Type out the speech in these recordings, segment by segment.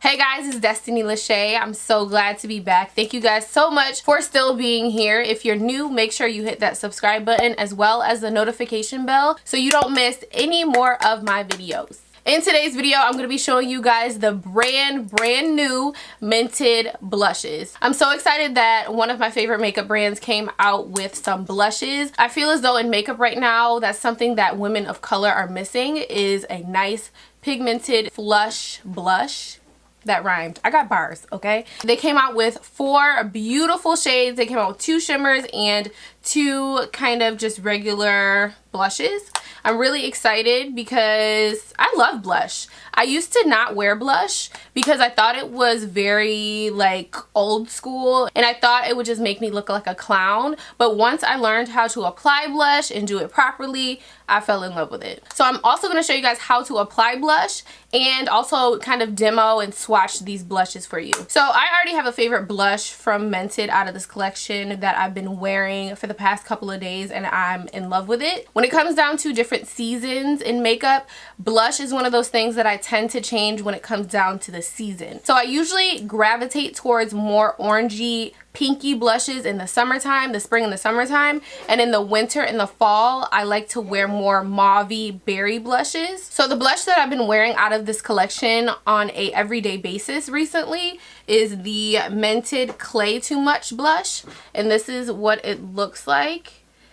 Hey guys, it's Destiny Lachey. I'm so glad to be back. Thank you guys so much for still being here. If you're new, make sure you hit that subscribe button as well as the notification bell so you don't miss any more of my videos. In today's video, I'm going to be showing you guys the brand new Mented blushes. I'm so excited that one of my favorite makeup brands came out with some blushes. I feel as though in makeup right now, that's something that women of color are missing, is a nice pigmented flush blush. That rhymed. I got bars, okay? They came out with 4 beautiful shades. They came out with 2 shimmers and 2 kind of just regular blushes. I'm really excited because I love blush. I used to not wear blush because I thought it was very like old school and I thought it would just make me look like a clown. But once I learned how to apply blush and do it properly, I fell in love with it. So I'm also going to show you guys how to apply blush and also kind of demo and swatch these blushes for you. So I already have a favorite blush from Mented out of this collection that I've been wearing for the past couple of days and I'm in love with it. When it comes down to different seasons in makeup, blush is one of those things that I tend to change when it comes down to the season. So I usually gravitate towards more orangey, pinky blushes in the summertime, the spring and the summertime, and in the winter and the fall I like to wear more mauvey berry blushes. So the blush that I've been wearing out of this collection on a everyday basis recently is the Mented Clay Too Much blush, and this is what it looks like.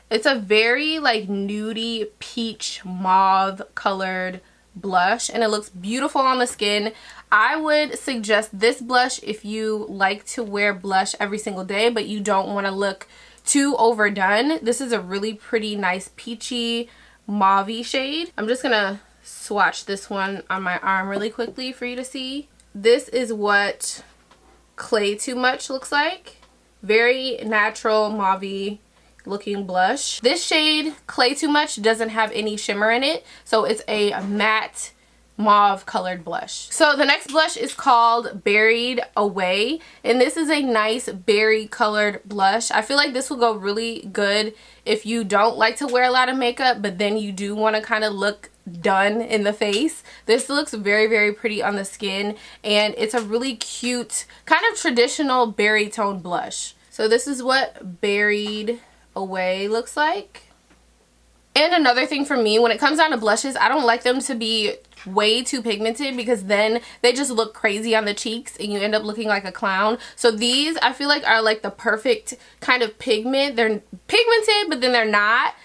It's a very like nudie peach mauve colored blush and it looks beautiful on the skin. I would suggest this blush if you like to wear blush every single day but you don't want to look too overdone. This is a really pretty nice peachy mauvey shade. I'm just gonna swatch this one on my arm really quickly for you to see. This is what Clay Too Much looks like. Very natural mauvey looking blush. This shade, Clay Too Much, doesn't have any shimmer in it, so it's a matte mauve colored blush. So the next blush is called Buried Away, and this is a nice berry colored blush. I feel like this will go really good if you don't like to wear a lot of makeup but then you do want to kind of look done in the face. This looks very pretty on the skin and it's a really cute kind of traditional berry tone blush. So this is what Buried Away looks like. And another thing for me, when it comes down to blushes, I don't like them to be way too pigmented because then they just look crazy on the cheeks and you end up looking like a clown. So these I feel like are like the perfect kind of pigment. They're pigmented but then they're not.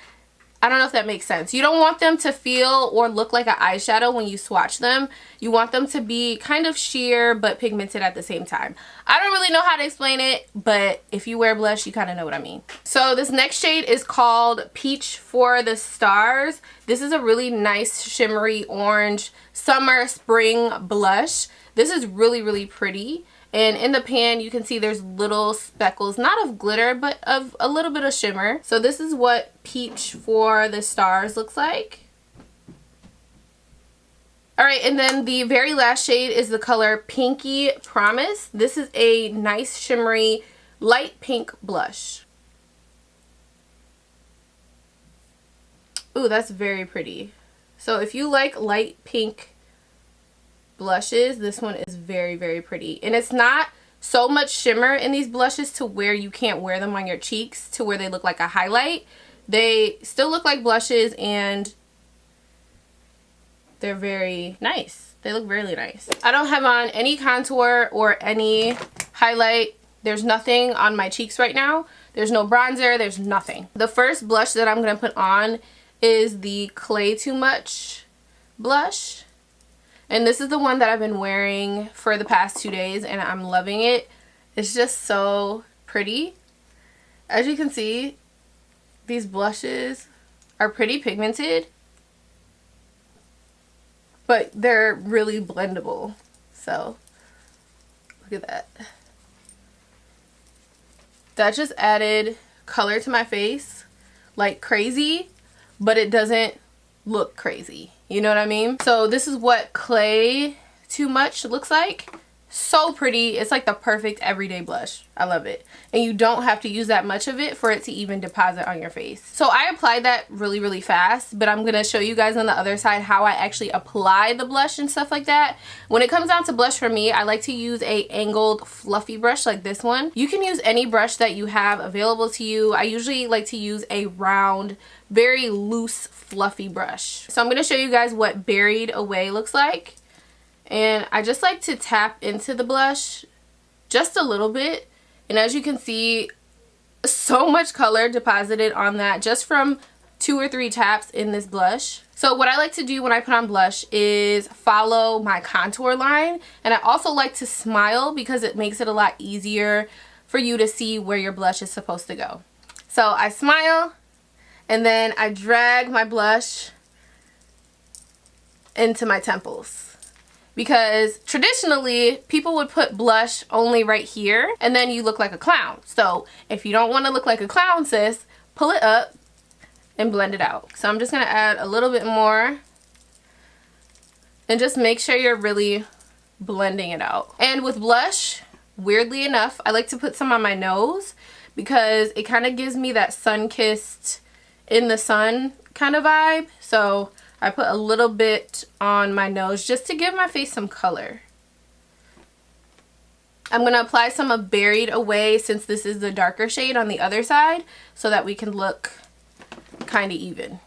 I don't know if that makes sense. You don't want them to feel or look like an eyeshadow when you swatch them. You want them to be kind of sheer but pigmented at the same time. I don't really know how to explain it, but if you wear blush, you kind of know what I mean. So this next shade is called Peach for the Stars. This is a really nice shimmery orange summer spring blush. This is really pretty. And in the pan, you can see there's little speckles, not of glitter, but of a little bit of shimmer. So this is what Peach for the Stars looks like. Alright, and then the very last shade is the color Pinky Promise. This is a nice shimmery light pink blush. Ooh, that's very pretty. So if you like light pink blushes, this one is very pretty, and it's not so much shimmer in these blushes to where you can't wear them on your cheeks to where they look like a highlight. They still look like blushes and they're very nice. They look really nice. I don't have on any contour or any highlight. There's nothing on my cheeks right now. There's no bronzer, there's nothing. The first blush that I'm gonna put on is the Clay Too Much blush. And this is the one that I've been wearing for the past 2 days and I'm loving it. It's just so pretty. As you can see, these blushes are pretty pigmented, but they're really blendable. So, look at that. That just added color to my face like crazy, but it doesn't look crazy. You know what I mean? So this is what Clay Too Much looks like. So pretty. It's like the perfect everyday blush. I love it. And you don't have to use that much of it for it to even deposit on your face. So I applied that really, really fast, but I'm going to show you guys on the other side how I actually apply the blush and stuff like that. When it comes down to blush for me, I like to use a angled fluffy brush like this one. You can use any brush that you have available to you. I usually like to use a round, very loose, fluffy brush. So I'm going to show you guys what Buried Away looks like. And I just like to tap into the blush just a little bit. And as you can see, so much color deposited on that just from 2 or 3 taps in this blush. So what I like to do when I put on blush is follow my contour line. And I also like to smile because it makes it a lot easier for you to see where your blush is supposed to go. So I smile and then I drag my blush into my temples. Because traditionally, people would put blush only right here, and then you look like a clown. So if you don't want to look like a clown, sis, pull it up and blend it out. So I'm just going to add a little bit more. And just make sure you're really blending it out. And with blush, weirdly enough, I like to put some on my nose because it kind of gives me that sun-kissed, in the sun kind of vibe. So I put a little bit on my nose just to give my face some color. I'm going to apply some of Buried Away since this is the darker shade on the other side so that we can look kind of even.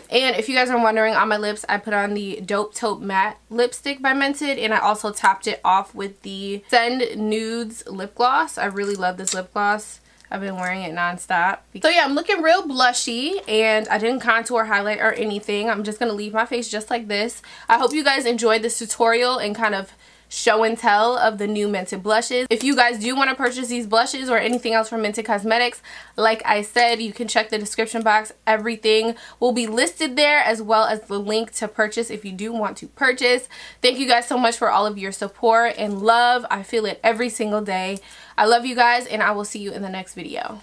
And if you guys are wondering, on my lips, I put on the Dope Taupe Matte lipstick by Mented, and I also topped it off with the Send Nudes lip gloss. I really love this lip gloss. I've been wearing it nonstop. So yeah, I'm looking real blushy, and I didn't contour, highlight, or anything. I'm just going to leave my face just like this. I hope you guys enjoyed this tutorial and kind of show and tell of the new Mented blushes. If you guys do want to purchase these blushes or anything else from Mented Cosmetics, like I said, you can check the description box. Everything will be listed there, as well as the link to purchase if you do want to purchase. Thank you guys so much for all of your support and love. I feel it every single day. I love you guys, and I will see you in the next video.